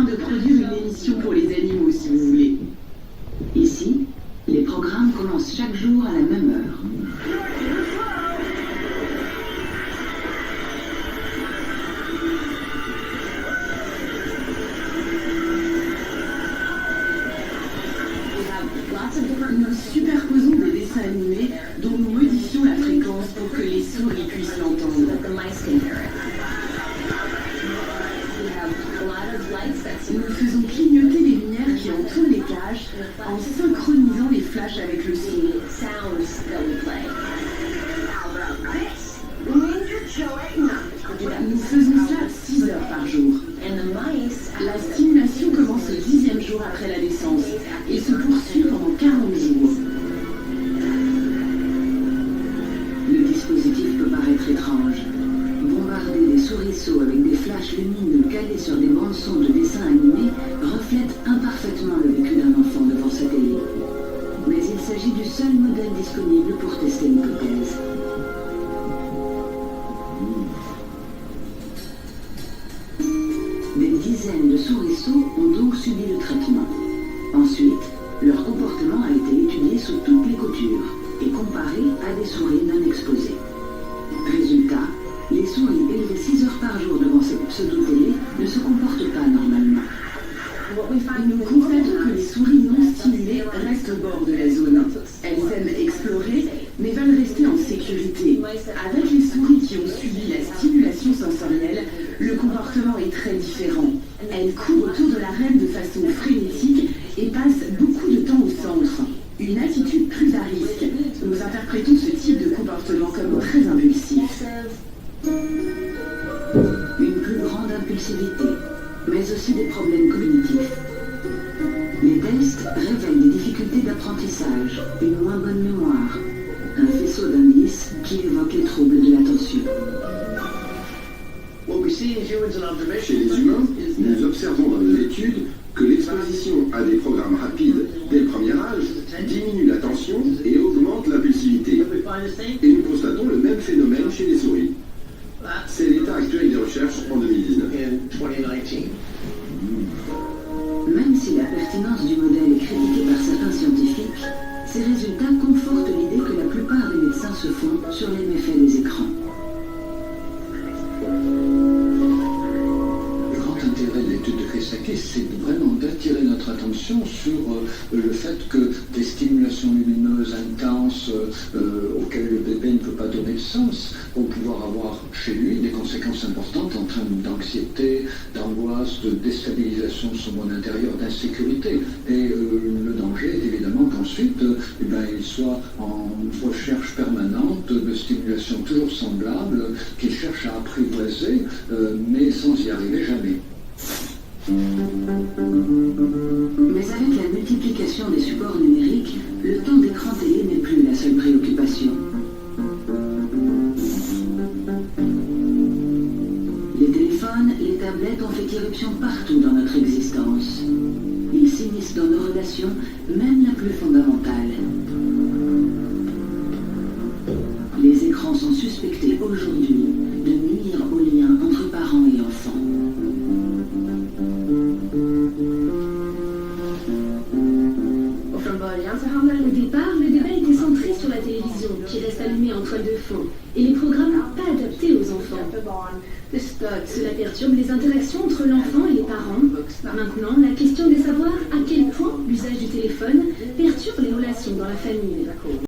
de produire une émission pour les animaux, si vous voulez. Ici, les programmes commencent chaque jour à la même heure. Nous superposons des dessins animés dont nous modifions la fréquence pour que les souris puissent l'entendre. Nous faisons clignoter les lumières qui entourent les cages en synchronisant les flashs avec le son. Nous faisons cela 6 heures par jour. La stimulation commence le 10e jour après la naissance et se poursuit pendant 40 jours. Le dispositif peut paraître étrange. Bombarder des souriceaux avec des flashs lumineux calés sur des bandes-sons de dessins animés reflète imparfaitement le vécu d'un enfant devant sa télé. Mais il s'agit du seul modèle disponible pour tester l'hypothèse. Des dizaines de souriceaux ont donc subi le traitement. Ensuite, leur comportement a été étudié sous toutes les coutures et comparé à des souris non exposées. Résultat, les souris élevées 6 heures par jour devant cette pseudo-télé ne se comportent pas normalement. Nous constatons que les souris non stimulées restent au bord de la zone. Elles aiment explorer, mais veulent rester en sécurité. Avec les souris qui ont subi la stimulation sensorielle, le comportement est très différent. Elles courent autour de la reine de façon frénétique et passent beaucoup de temps au centre. Une attitude plus à risque. Nous interprétons ce type de comportement comme très impulsif. Une plus grande impulsivité, mais aussi des problèmes cognitifs. Les tests révèlent des difficultés d'apprentissage, une moins bonne mémoire, un faisceau d'indices qui évoque les troubles de l'attention. Chez les humains, nous observons dans nos études que l'exposition à des programmes rapides dès le premier âge diminue l'attention et augmente l'impulsivité. Et nous constatons le même phénomène chez les souris. C'est l'état actuel des recherches en 2019. Même si la pertinence du modèle est critiquée par certains scientifiques, ces résultats confortent l'idée que la plupart des médecins se font sur les méfaits des écrans. C'est vraiment d'attirer notre attention sur le fait que des stimulations lumineuses intenses auxquelles le bébé ne peut pas donner de sens vont pouvoir avoir chez lui des conséquences importantes en termes d'anxiété, d'angoisse, de déstabilisation de son monde intérieur, d'insécurité. Et le danger est évidemment qu'ensuite il soit en recherche permanente de stimulation toujours semblable, qu'il cherche à apprivoiser, mais sans y arriver jamais. Mais avec la multiplication des supports numériques, le temps d'écran télé n'est plus la seule préoccupation. Les téléphones, les tablettes ont fait irruption partout dans notre existence. Ils s'immiscent dans nos relations, même la plus fondamentale. Les écrans sont suspectés aujourd'hui de nuire aux liens entre parents et enfants. Au départ, le débat était centré sur la télévision, qui reste allumée en toile de fond, et les programmes pas adaptés aux enfants. Cela perturbe les interactions entre l'enfant et les parents. Maintenant, la question est de savoir à quel point l'usage du téléphone perturbe les relations dans la famille.